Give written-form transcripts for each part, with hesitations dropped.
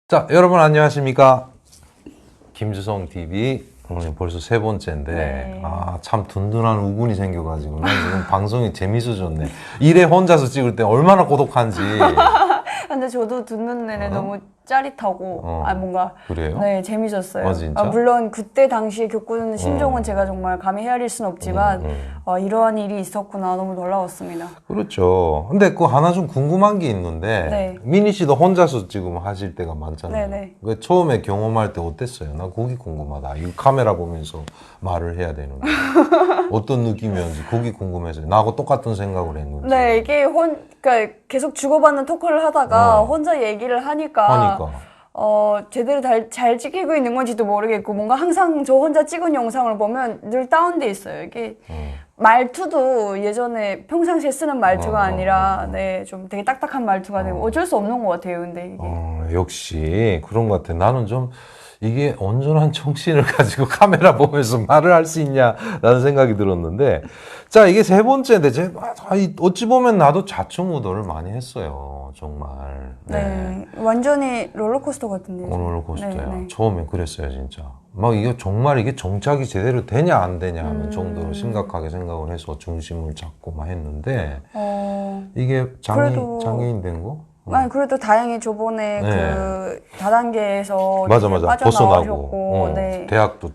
자, 여러분 안녕하십니까? 김주성 TV 오늘 벌써 세 번째인데 네. 참 든든한 우군이 생겨가지고 난 지금 방송이 재밌어졌네. 일에 혼자서 찍을 때 얼마나 고독한지. 근데 저도 듣는 내내 너무 짜릿하고 뭔가 그래요? 네 재미졌어요. 진짜? 물론 그때 당시에 겪은 심정은 제가 정말 감히 헤아릴 수는 없지만 이러한 일이 있었구나 너무 놀라웠습니다. 그렇죠. 근데 그 하나 좀 궁금한 게 있는데 네. 미니 씨도 혼자서 지금 하실 때가 많잖아요. 네네. 그 처음에 경험할 때 어땠어요? 나 그게 궁금하다. 이 카메라 보면서 말을 해야 되는데 어떤 느낌이었는지 그게 궁금해서요. 나하고 똑같은 생각을 했는지. 네 이게 그러니까 계속 주고받는 토크를 하다가 혼자 얘기를 하니까 제대로 잘 찍히고 있는 건지도 모르겠고 뭔가 항상 저 혼자 찍은 영상을 보면 늘 다운돼 있어요. 이게 말투도 예전에 평상시에 쓰는 말투가 아니라 네, 좀 되게 딱딱한 말투가 되고 어쩔 수 없는 것 같아요. 근데 이게 역시 그런 것 같아. 나는 좀 이게 온전한 정신을 가지고 카메라 보면서 말을 할 수 있냐라는 생각이 들었는데, 자, 이게 세 번째인데, 어찌 보면 나도 좌충우돌을 많이 했어요. 정말. 네, 완전히 롤러코스터 같은데요. 롤러코스터야. 네. 처음엔 그랬어요, 진짜. 막 이게 정말 이게 정착이 제대로 되냐 안 되냐 하는 정도로 심각하게 생각을 해서 중심을 잡고 막 했는데, 이게 장애인 된 거? 아니 그래도 다행히 저번에 그 다단계에서 맞아 빠져나오셨고 네. 대학도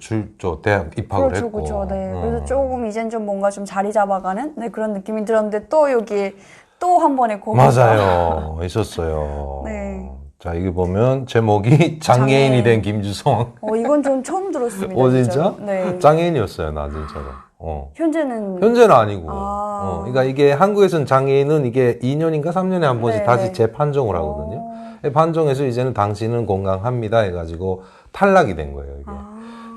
대학 입학을 그렇죠, 했고 그렇죠. 네. 그래서 조금 이젠 좀 뭔가 좀 자리 잡아가는 네, 그런 느낌이 들었는데 또 여기 또 한 번의 고비가 맞아요. 있었어요. 네. 자, 이게 보면 제목이 장애인이 된 김주성. 이건 좀 처음 들었습니다. 진짜? 네. 장애인이었어요, 나 진짜로. 현재는 아니고. 그러니까 이게 한국에서는 장애인은 이게 2년인가 3년에 한 번씩 네, 다시 네. 재판정을 하거든요. 판정에서 이제는 당신은 건강합니다 해가지고 탈락이 된 거예요, 이게.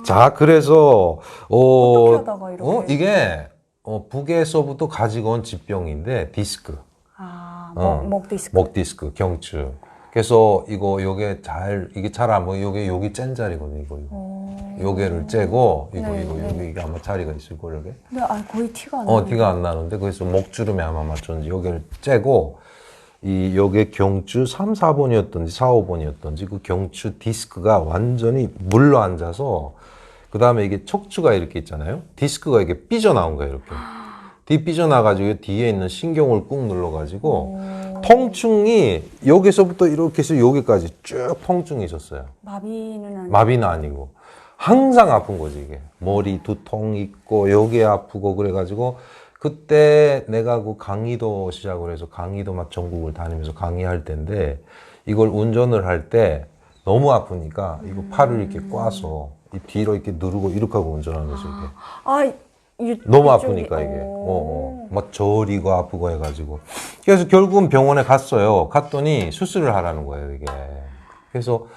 자, 그래서, 어떻게 하다가 이렇게? 이게, 북에서부터 가지고 온疾병인데, 디스크. 목 디스크. 목 디스크, 경추. 그래서 이게 잘 안 보여. 여기 짠 자리거든요, 이거. 요게를 째고, 이게 아마 자리가 있을 거예요, 이게. 근데 거의 티가 안 나요. 티가 안 나는데, 그래서 목주름에 아마 맞췄는지, 요게를 째고, 요게 경추 3, 4번이었던지 4, 5번이었던지, 그 경추 디스크가 완전히 물러 앉아서, 그 다음에 이게 척추가 이렇게 있잖아요. 디스크가 이게 삐져나온 거예요, 이렇게. 삐져나가지고 뒤에 있는 신경을 꾹 눌러가지고, 통증이 여기서부터 이렇게 해서 여기까지 쭉 통증이 있었어요. 마비는 아니고. 항상 아픈 거지, 이게. 머리 두통 있고, 여기 아프고, 그래가지고, 그때 내가 그 강의도 시작을 해서 강의도 막 전국을 다니면서 강의할 때인데, 이걸 운전을 할 때 너무 아프니까, 이거 팔을 이렇게 꽈서, 이 뒤로 이렇게 누르고 이렇게 하고 운전하면서 이게. 너무 아프니까 이게. 막 저리고 아프고 해가지고. 그래서 결국은 병원에 갔어요. 갔더니 수술을 하라는 거예요, 이게. 그래서,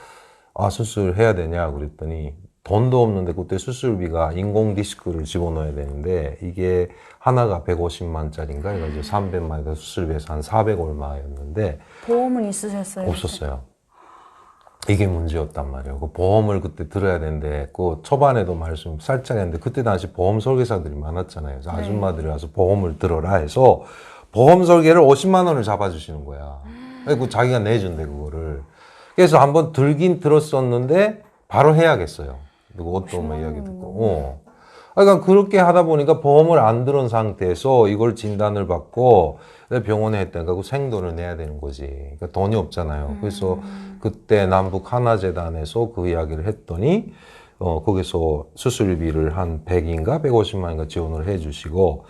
수술해야 되냐 그랬더니, 돈도 없는데 그때 수술비가 인공 디스크를 집어넣어야 되는데 이게 하나가 150만짜리인가 이거 300만에서 수술비에서 한 400 얼마였는데 보험은 있으셨어요? 없었어요. 이게 문제였단 말이에요. 그 보험을 그때 들어야 되는데 그 초반에도 말씀 살짝 했는데 그때 당시 보험 설계사들이 많았잖아요. 그래서 아줌마들이 와서 보험을 들어라 해서 보험 설계를 50만 원을 잡아주시는 거야. 그리고 자기가 내준대 그거를. 그래서 한번 들긴 들었었는데 바로 해야겠어요. 누구 어떤 이야기 듣고. 그러니까 그렇게 하다 보니까 보험을 안 들은 상태에서 이걸 진단을 받고 병원에 했다니까 그 생돈을 내야 되는 거지. 그러니까 돈이 없잖아요. 그래서 그때 남북 하나재단에서 그 이야기를 했더니 거기서 수술비를 한 100인가 150만인가 지원을 해 주시고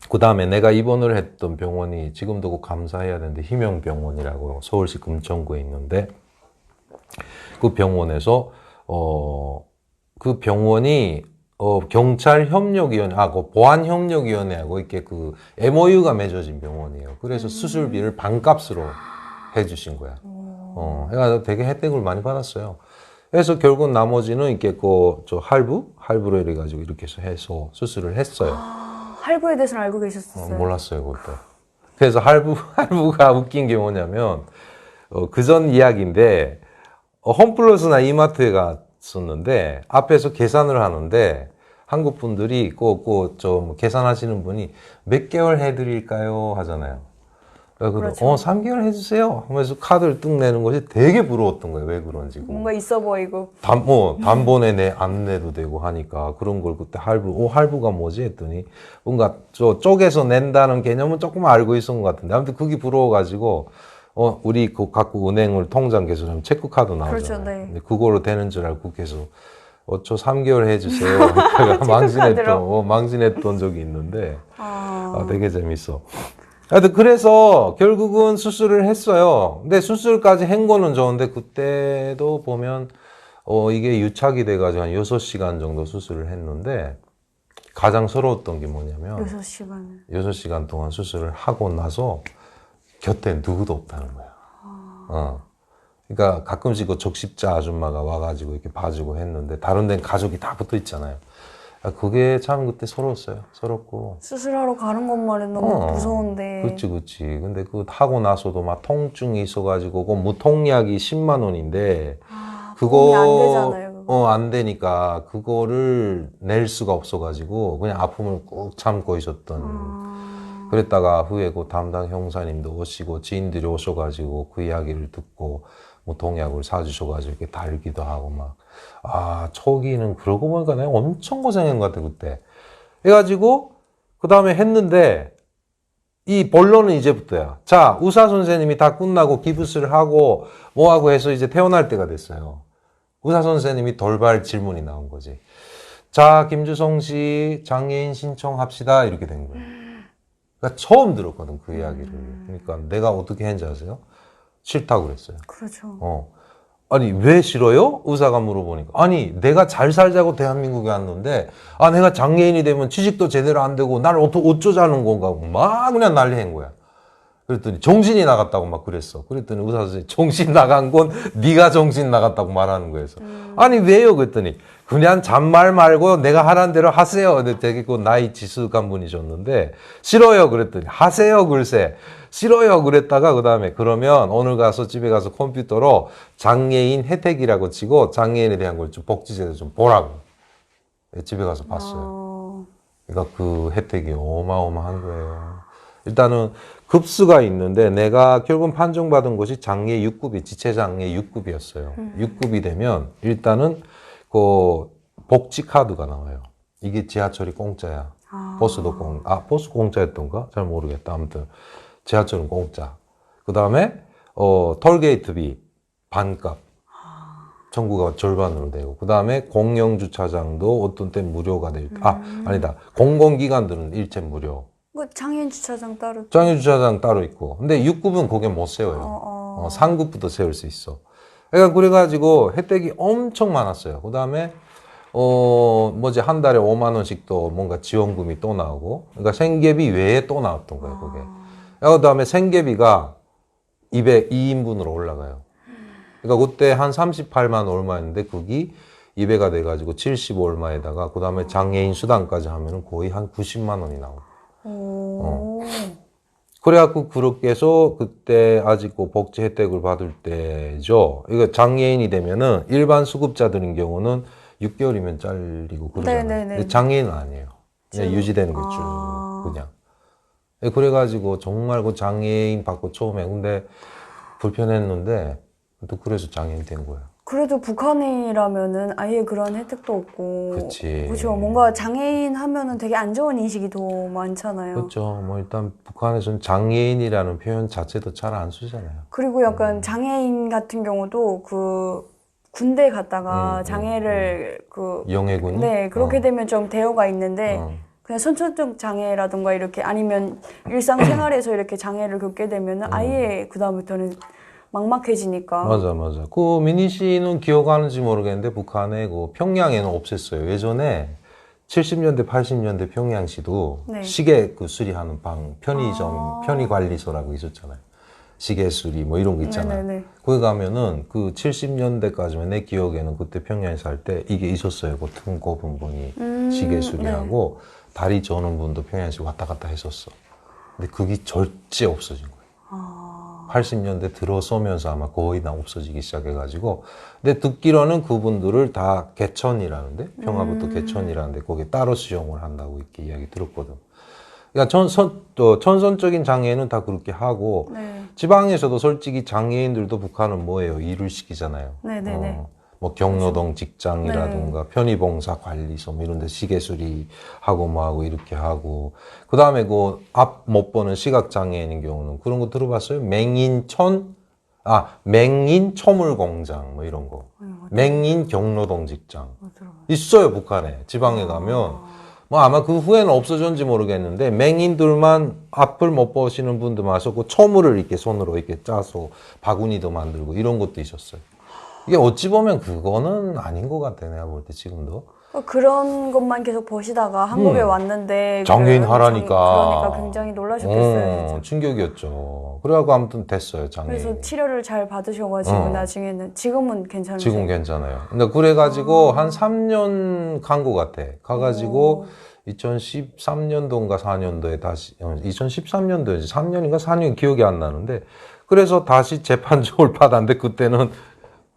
그 다음에 내가 입원을 했던 병원이 지금도 꼭 감사해야 되는데 희명병원이라고 서울시 금천구에 있는데 그 병원에서 그 병원이 경찰협력위원회, 그 보안협력위원회하고 이렇게 그 MOU가 맺어진 병원이에요. 그래서 수술비를 반값으로 해주신 거야. 해가지고 되게 혜택을 많이 받았어요. 그래서 결국 나머지는 이렇게 할부로 이래가지고 이렇게 해서 수술을 했어요. 할부에 대해서는 알고 계셨어요? 몰랐어요, 그것도. 그래서 할부가 웃긴 게 뭐냐면, 그전 이야기인데, 홈플러스나 이마트에 갔었는데 앞에서 계산을 하는데 한국 분들이 계산하시는 분이 몇 개월 해드릴까요? 하잖아요. 그래서 3개월 해주세요 하면서 카드를 뚝 내는 것이 되게 부러웠던 거예요. 왜 그런지. 뭔가 있어 보이고. 단번에 안 내도 되고 하니까 그런 걸 그때 할부가 뭐지 했더니 뭔가 쪼개서 낸다는 개념은 조금 알고 있었던 것 같은데 아무튼 그게 부러워가지고 우리 그 갖고 은행을 통장 개설하면 체크카드 나오잖아요. 그렇죠, 네. 근데 그거로 되는 줄 알고 계속 저 3개월 해주세요. 그러니까 망신했던 적이 있는데 되게 재밌어. 하여튼 그래서 결국은 수술을 했어요. 근데 수술까지 한 거는 좋은데 그때도 보면 이게 유착이 돼가지고 한 6시간 정도 수술을 했는데 가장 서러웠던 게 뭐냐면 6시간 동안 수술을 하고 나서 곁에 누구도 없다는 거야. 그러니까 가끔씩 그 적십자 아줌마가 와가지고 이렇게 봐주고 했는데 다른 데는 가족이 다 붙어 있잖아요. 그게 참 그때 서럽고. 수술하러 가는 것만 해도 너무 무서운데. 그치. 근데 그거 하고 나서도 막 통증이 있어가지고, 그 무통약이 10만 원인데, 그거 안 되잖아요. 그거. 안 되니까, 그거를 낼 수가 없어가지고, 그냥 아픔을 꾹 참고 있었던. 그랬다가 후에 그 담당 형사님도 오시고, 지인들이 오셔가지고, 그 이야기를 듣고, 무통약을 사주셔가지고, 이렇게 달기도 하고 막. 초기는 그러고 보니까 내가 엄청 고생한 것 같아, 그때. 해가지고, 그 다음에 했는데, 이 본론은 이제부터야. 자, 의사 선생님이 다 끝나고 기부스를 하고, 뭐하고 해서 이제 퇴원할 때가 됐어요. 의사 선생님이 돌발 질문이 나온 거지. 자, 김주성 씨, 장애인 신청합시다. 이렇게 된 거예요. 그러니까 처음 들었거든, 그 이야기를. 그러니까 내가 어떻게 했는지 아세요? 싫다고 그랬어요. 그렇죠. 아니, 왜 싫어요? 의사가 물어보니까. 아니, 내가 잘 살자고 대한민국에 왔는데, 내가 장애인이 되면 취직도 제대로 안 되고, 나를 어쩌자는 건가. 막 그냥 난리 한 거야. 그랬더니 정신이 나갔다고 막 그랬어. 그랬더니 의사 선생님이 정신 나간 건 네가 정신 나갔다고 말하는 거여서. 아니, 왜요? 그랬더니 그냥 잔말 말고 내가 하라는 대로 하세요. 근데 되게 그 나이 지숙한 분이셨는데, 싫어요. 그랬더니 하세요. 글쎄. 싫어요. 그랬다가 그 다음에 그러면 오늘 가서 집에 가서 컴퓨터로 장애인 혜택이라고 치고 장애인에 대한 걸 좀 복지제도 좀 보라고. 집에 가서 봤어요. 그러니까 그 혜택이 어마어마한 거예요. 일단은 급수가 있는데 내가 결국 판정받은 것이 장애 6급이 지체장애 6급이었어요. 6급이 되면 일단은 그 복지 카드가 나와요. 이게 지하철이 공짜야. 버스도 버스 공짜였던가? 잘 모르겠다. 아무튼 지하철은 공짜. 그 다음에 톨게이트비 반값. 정부가 절반으로 되고. 그 다음에 공영 주차장도 어떤 때 무료가 될 아니다. 공공기관들은 일체 무료. 장애인 주차장 따로. 장애인 주차장 따로 있고. 근데 6급은 거기 못 세워요. 상급부터 세울 수 있어. 그러니까 그래가지고 혜택이 엄청 많았어요. 그 다음에 한 달에 5만 원씩 또 뭔가 지원금이 또 나오고. 그러니까 생계비 외에 또 나왔던 거예요, 그게. 그 다음에 생계비가 2인분으로 올라가요. 그러니까 그때 한 38만 얼마였는데 그게 2배가 돼가지고 70 얼마에다가 그 다음에 장애인 수당까지 하면은 거의 한 90만 원이 나오고. 그래갖고 그렇게 해서 그때 아직 그 복지 혜택을 받을 때죠. 이거 장애인이 되면은 일반 수급자들인 경우는 6개월이면 잘리고 그러잖아요. 근데 장애인은 아니에요. 그냥 유지되는 게 쭉 그냥. 그래가지고 정말 그 장애인 받고 처음에 근데 불편했는데 또 그래서 장애인 된 거예요. 그래도 북한이라면은 아예 그런 혜택도 없고. 그치. 그렇죠. 뭔가 장애인 하면은 되게 안 좋은 인식이 더 많잖아요. 그렇죠. 뭐 일단 북한에서는 장애인이라는 표현 자체도 잘 안 쓰잖아요. 그리고 약간 장애인 같은 경우도 그 군대 갔다가 장애를 영해군이? 네, 그렇게 되면 좀 대여가 있는데 그냥 선천적 장애라든가 이렇게 아니면 일상생활에서 이렇게 장애를 겪게 되면은 아예 그다음부터는 막막해지니까. 맞아. 그 미니 씨는 기억하는지 모르겠는데 북한에 그 평양에는 없앴어요. 예전에 70년대, 80년대 평양시도 시계 그 수리하는 편의점, 편의관리소라고 있었잖아요. 시계 수리 뭐 이런 거 있잖아요. 거기 가면은 그 70년대까지만 내 기억에는 그때 평양에 살 때 이게 있었어요. 그 등 곱은 분이 시계 수리하고 다리 저는 분도 평양시 왔다 갔다 했었어. 근데 그게 절제 없어진 거예요. 80년대 들어서면서 아마 거의 다 없어지기 시작해가지고. 근데 듣기로는 그분들을 다 개천이라는데, 평화부터 개천이라는데, 거기 따로 수용을 한다고 이렇게 이야기 들었거든. 그러니까 천선적인 장애는 다 그렇게 하고 네. 지방에서도 솔직히 장애인들도 북한은 뭐예요? 일을 시키잖아요. 네네네. 뭐 경로동 직장이라든가 편의봉사 관리소 뭐 이런 데 시계 수리하고 뭐 하고 이렇게 하고 그다음에 그 앞 못 보는 시각 장애인인 경우는 그런 거 들어봤어요? 맹인 초물 공장 뭐 이런 거. 맹인 경로동 직장. 있어요, 북한에. 지방에 가면 뭐 아마 그 후에는 없어졌는지 모르겠는데 맹인들만 앞을 못 보시는 분들 많았었고 초물을 이렇게 손으로 이렇게 짜서 바구니도 만들고 이런 것도 있었어요. 이게 어찌 보면 그거는 아닌 것 같아, 내가 볼 때 지금도. 그런 것만 계속 보시다가 한국에 왔는데 장애인 그런 하라니까. 그러니까 굉장히 놀라셨겠어요. 진짜. 충격이었죠. 그래갖고 아무튼 됐어요, 장애인. 그래서 치료를 잘 받으셔가지고 나중에는 지금은 괜찮으세요? 지금 괜찮아요. 근데 그래가지고 한 3년 간 것 같아. 가가지고 2013년도인가 4년도에 다시 2013년도에 3년인가 4년 기억이 안 나는데 그래서 다시 재판적을 받았는데 그때는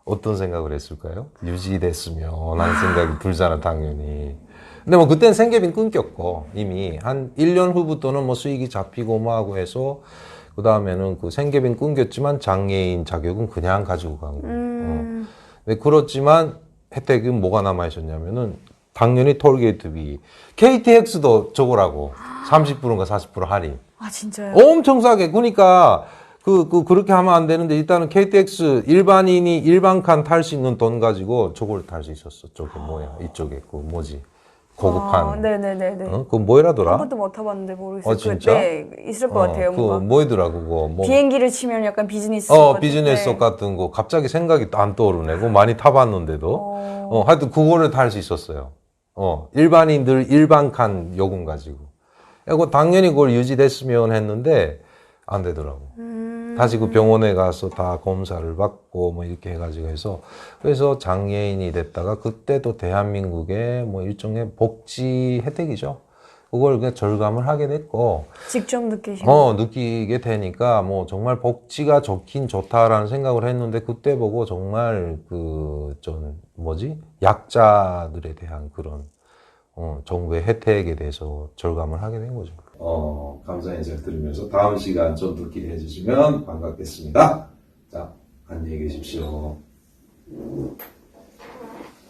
어떤 생각을 했을까요? 유지됐으면 하는 생각이 들잖아, 당연히. 근데 뭐 그때는 생계비는 끊겼고 이미 한 1년 후부터는 뭐 수익이 잡히고 뭐 하고 해서 그 다음에는 그 생계비는 끊겼지만 장애인 자격은 그냥 가지고 간 거예요. 근데 그렇지만 혜택은 뭐가 남아 있었냐면은 당연히 톨게이트비, KTX도 저거라고 30%인가 40% 할인. 아 진짜요? 엄청 싸게. 그러니까 그렇게 하면 안 되는데 일단은 KTX 일반인이 일반칸 탈 수 있는 돈 가지고 저걸 탈 수 있었어. 저게 뭐야? 이쪽에 그 뭐지? 고급한. 네네네네. 그거 뭐라더라? 한 번도 못 타봤는데 모르겠어요. 진짜? 네, 있을 것 같아요. 그거 뭔가. 뭐더라 그거 뭐. 비행기를 치면 약간 비즈니스. 같은데. 비즈니스 같은 거 갑자기 생각이 안 떠오르네. 그거 많이 타봤는데도. 하여튼 그거를 탈 수 있었어요. 일반인들 일반칸 요금 가지고. 그리고 당연히 그걸 유지됐으면 했는데 안 되더라고. 다시 그 병원에 가서 다 검사를 받고 뭐 이렇게 해가지고 해서 그래서 장애인이 됐다가 그때도 대한민국의 뭐 일종의 복지 혜택이죠. 그걸 그냥 절감을 하게 됐고 직접 느끼시고 느끼게 되니까 뭐 정말 복지가 좋긴 좋다라는 생각을 했는데 그때 보고 정말 좀 약자들에 대한 그런 정부의 혜택에 대해서 절감을 하게 된 거죠. 감사 인사를 드리면서 다음 시간 좀 더 기대해 주시면 반갑겠습니다. 자, 안녕히 계십시오.